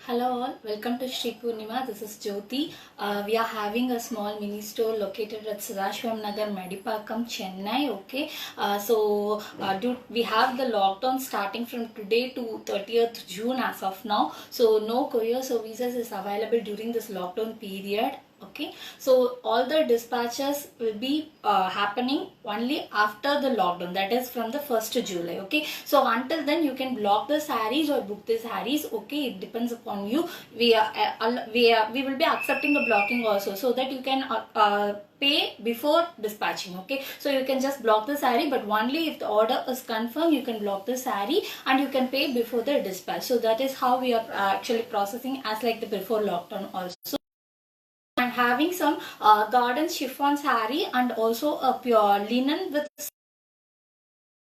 Hello all, welcome to Shri Purnima. This is Jyoti. We are having a small mini store located at Sadashivam Nagar, Medipakam, Chennai. Okay, we have the lockdown starting from today to 30th June as of now. So no courier services is available during this lockdown period. Okay, so all the dispatches will be happening only after the lockdown, that is from the 1st July. Okay, so until then you can block the sarees or book the sarees. Okay, it depends upon you. We will be accepting the blocking also, so that you can pay before dispatching. Okay, so you can just block the saree, but only if the order is confirmed you can block the saree and you can pay before the dispatch. So that is how we are actually processing as like the before lockdown also. I'm having some garden chiffon saree and also a pure linen with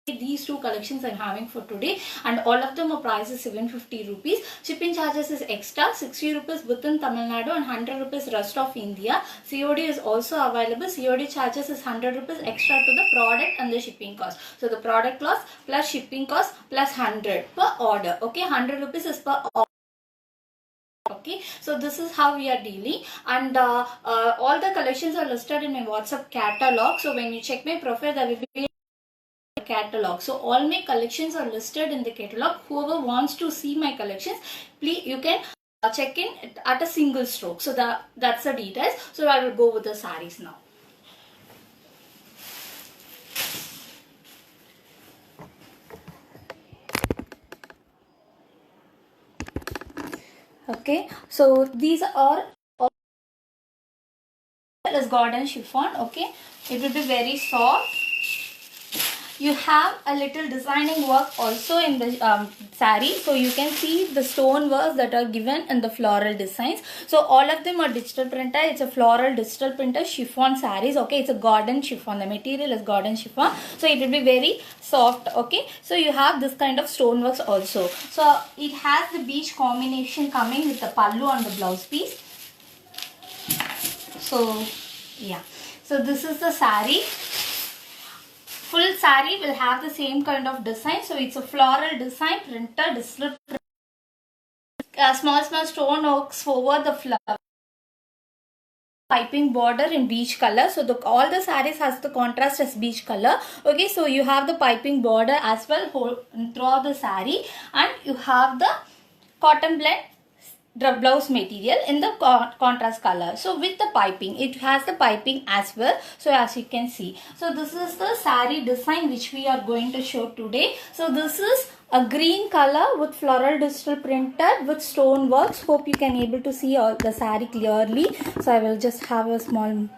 these two collections I'm having for today, and all of them are price is 750 rupees. Shipping charges is extra 60 rupees within Tamil Nadu and 100 rupees rest of India. COD is also available. COD charges is 100 rupees extra to the product and the shipping cost. So the product cost plus shipping cost plus 100 per order. Okay, 100 rupees is per order. Okay, so this is how we are dealing, and all the collections are listed in my WhatsApp catalog. So when you check my profile, there will be a catalog. So all my collections are listed in the catalog. Whoever wants to see my collections, please you can check in at a single stroke. So that's the details. So I will go with the sarees now. Okay, so these are all is garden chiffon. Okay, it will be very soft. You have a little designing work also in the saree, so you can see the stone works that are given in the floral designs. So all of them are digital printer. It's a floral digital printer chiffon sarees. Okay, it's a garden chiffon. The material is garden chiffon, so it will be very soft. Okay, so you have this kind of stone works also. So it has the beach combination coming with the pallu and the blouse piece. So yeah, so this is the saree. Full saree will have the same kind of design. So it's a floral design, printed, digital small stone works over the flower. Piping border in beige color. So all the sarees has the contrast as beige color. Okay, so you have the piping border as well throughout the saree, and you have the cotton blend blouse material in the contrast color. So with the piping, it has the piping as well. So as you can see, so this is the saree design which we are going to show today. So this is a green color with floral digital printed with stone works. Hope you can able to see all the saree clearly. So I will just have a small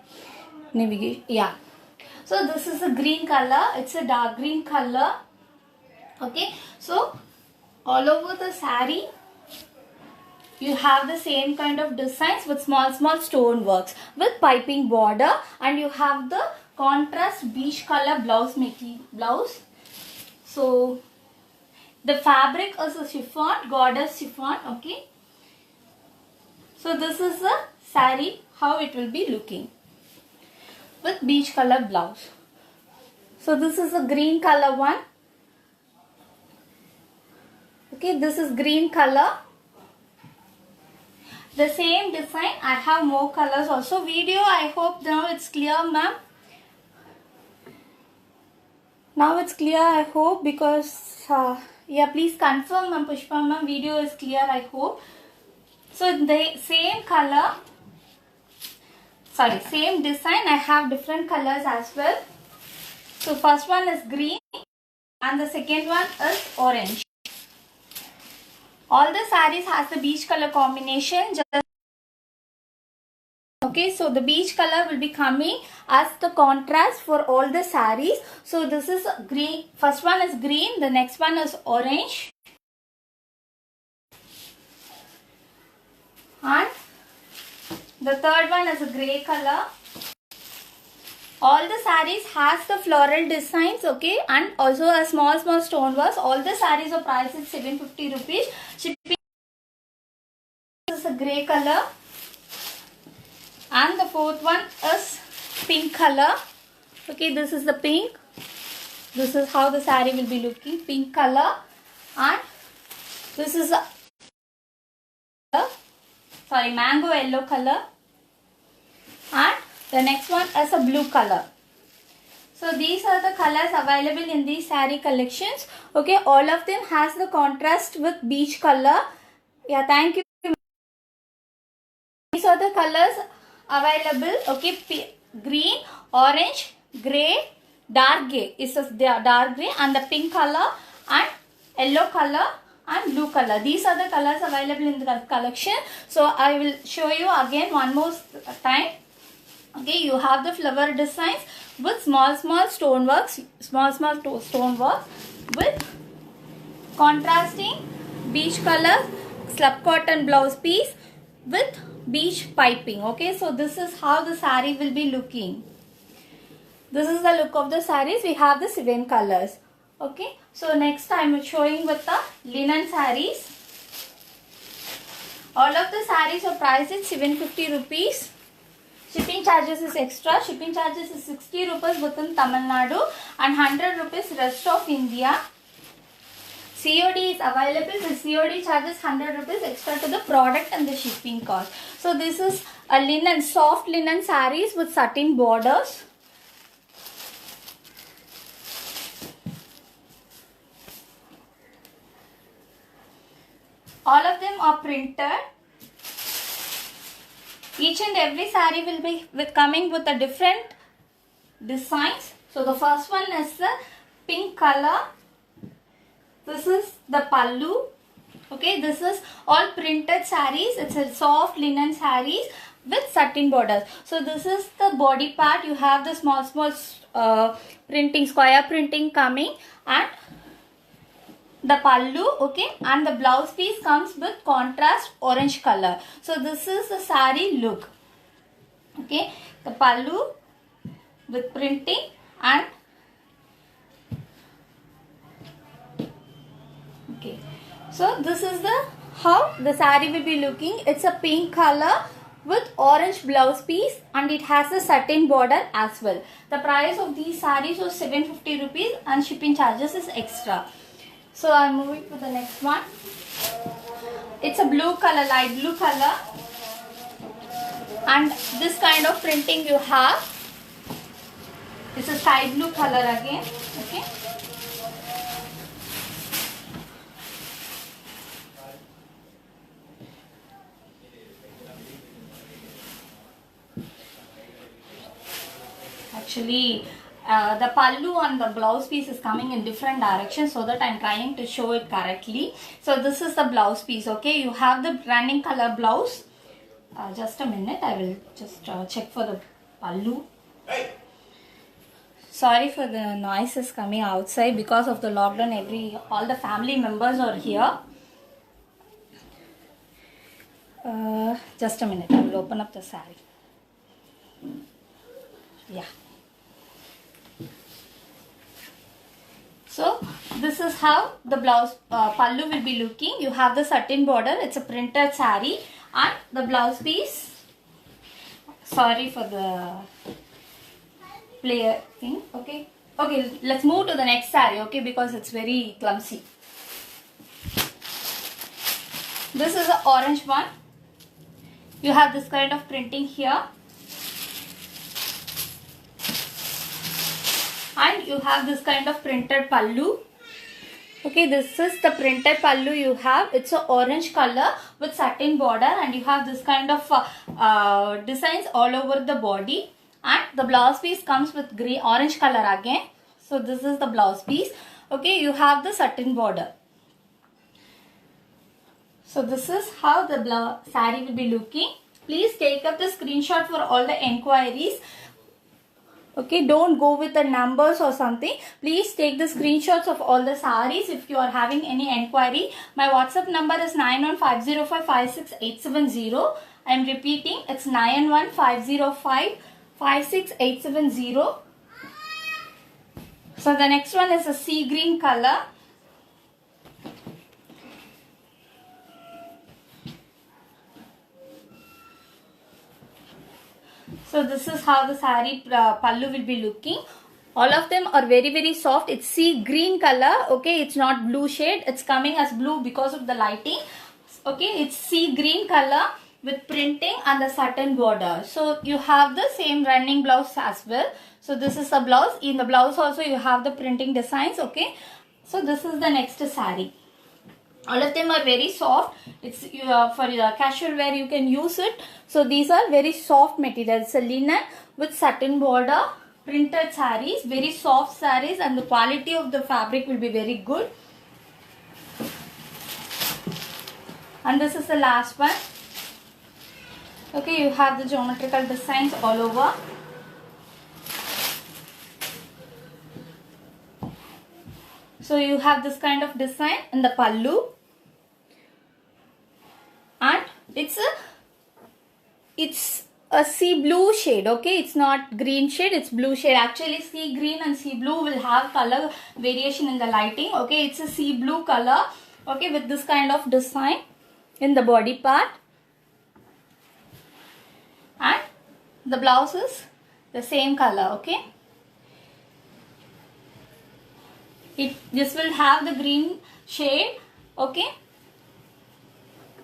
navigation. Yeah, so this is a green color. It's a dark green color. Okay, so all over the saree you have the same kind of designs with small stone works with piping border, and you have the contrast beige color blouse. So the fabric is a chiffon, goddess chiffon. Okay, so this is the saree how it will be looking with beige color blouse. So this is a green color one. Okay, this is green color. The same design, I have more colors also. Video, I hope now it's clear, ma'am. Now it's clear, I hope, because yeah, please confirm, ma'am. Pushpa ma'am, video is clear, I hope. So the same color, sorry, same design, I have different colors as well. So first one is green and the second one is orange. All the sarees has the beige color combination. Okay, so the beige color will be coming as the contrast for all the sarees. So this is green. First one is green. The next one is orange. And the third one is a grey color. All the sarees has the floral designs, okay, and also a small stone works. All the sarees are priced at 750 rupees. Shipping is a grey color. And the fourth one is pink color. Okay, this is the pink. This is how the saree will be looking, pink color. And this is sorry, mango yellow color, and the next one is a blue color. So these are the colors available in these saree collections. Okay, all of them has the contrast with beige color. Yeah, thank you. These are the colors available. Okay, green, orange, grey, dark grey is a dark grey, and the pink color and yellow color and blue color. These are the colors available in the collection. So I will show you again one more time. Okay, you have the flower designs with small stoneworks, stoneworks with contrasting beige color slab cotton blouse piece with beige piping. Okay, so this is how the saree will be looking. This is the look of the sarees. We have the 7 colors. Okay, so next I'm showing with the linen sarees. All of the sarees are priced at 750 rupees. Shipping charges is extra. Shipping charges is 60 rupees within Tamil Nadu and 100 rupees rest of India. COD is available. The COD charges 100 rupees extra to the product and the shipping cost. So this is a linen, soft linen sarees with satin borders. All of them are printed. Each and every saree will be coming with a different designs. So the first one is the pink color. This is the pallu. Okay, this is all printed sarees. It's a soft linen sarees with satin borders. So this is the body part. You have the small printing, square printing coming, and the pallu, okay, and the blouse piece comes with contrast orange color. So this is the saree look. Okay, the pallu with printing, and okay, so this is the how the saree will be looking. It's a pink color with orange blouse piece, and it has a satin border as well. The price of these sarees was 750 rupees and shipping charges is extra. So I'm moving to the next one. It's a blue color, light blue color, and this kind of printing you have. It's a sky blue color again. Okay. Actually, the pallu and the blouse piece is coming in different directions, so that I'm trying to show it correctly. So this is the blouse piece. Okay, you have the running color blouse. Just a minute, I will just check for the pallu. Hey. Sorry for the noises coming outside because of the lockdown. All the family members are here. Just a minute, I will open up the saree. Yeah. So this is how the blouse pallu will be looking. You have the satin border. It's a printed saree, and the blouse piece. Sorry for the player thing. Okay. Okay, let's move to the next saree. Okay, because it's very clumsy. This is the orange one. You have this kind of printing here. And you have this kind of printed pallu. Okay, this is the printed pallu you have. It's an orange color with satin border, and you have this kind of designs all over the body. And the blouse piece comes with grey, orange color again. So this is the blouse piece. Okay, you have the satin border. So this is how the saree will be looking. Please take up the screenshot for all the enquiries. Okay, don't go with the numbers or something. Please take the screenshots of all the sarees if you are having any enquiry. My WhatsApp number is 9150556870. I am repeating, it's 9150556870. So the next one is a sea green color. So this is how the saree pallu will be looking. All of them are very soft. It's sea green color. Okay, it's not blue shade. It's coming as blue because of the lighting. Okay, it's sea green color with printing and the satin border. So you have the same running blouse as well. So this is the blouse. In the blouse also you have the printing designs. Okay, so this is the next saree. All of them are very soft. It's for casual wear you can use it. So these are very soft materials. It's a linen with satin border, printed sarees, very soft sarees, and the quality of the fabric will be very good. And this is the last one. Okay, you have the geometrical designs all over. So you have this kind of design in the pallu, and it's a sea blue shade. Okay, it's not green shade, it's blue shade. Actually sea green and sea blue will have color variation in the lighting. Okay, it's a sea blue color. Okay, with this kind of design in the body part, and the blouse is the same color. Okay, this will have the green shade. Okay,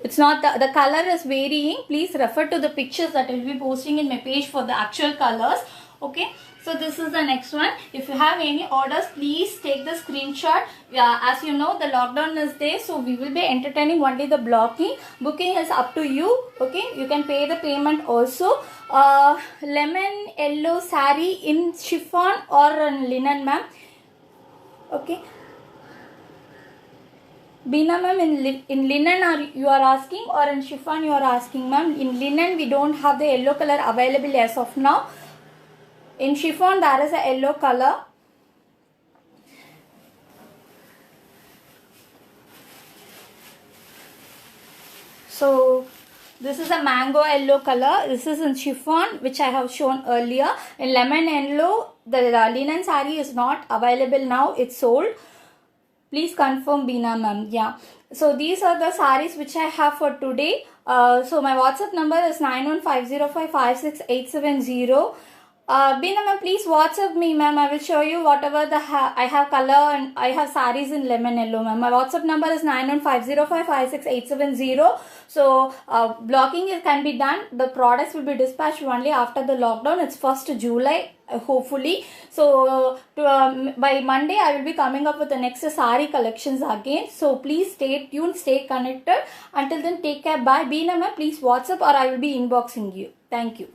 it's not the color is varying. Please refer to the pictures that I will be posting in my page for the actual colors. Okay, so this is the next one. If you have any orders, please take the screenshot. As you know, the lockdown is there, so we will be entertaining only the blocking. Booking is up to you. Okay, you can pay the payment also. Lemon yellow saree in chiffon or in linen, ma'am. Okay, Beena ma'am, in linen you are asking, or in chiffon you are asking, ma'am? In linen we don't have the yellow color available as of now. In chiffon there is a yellow color. So this is a mango yellow color. This is in chiffon, which I have shown earlier. In lemon yellow, the linen saree is not available now. It's sold. Please confirm, Beena ma'am. Yeah. So these are the sarees which I have for today. So my WhatsApp number is 9150556870. Beena ma'am, please WhatsApp me, ma'am. I will show you whatever I have color, and I have sarees in lemon yellow, ma'am. My WhatsApp number is 9150556870. So blocking can be done. The products will be dispatched only after the lockdown. It's 1st July. Hopefully. So by Monday I will be coming up with the next saree collections again. So please stay tuned, stay connected. Until then, take care. Bye. Beena ma'am, please WhatsApp or I will be inboxing you. Thank you.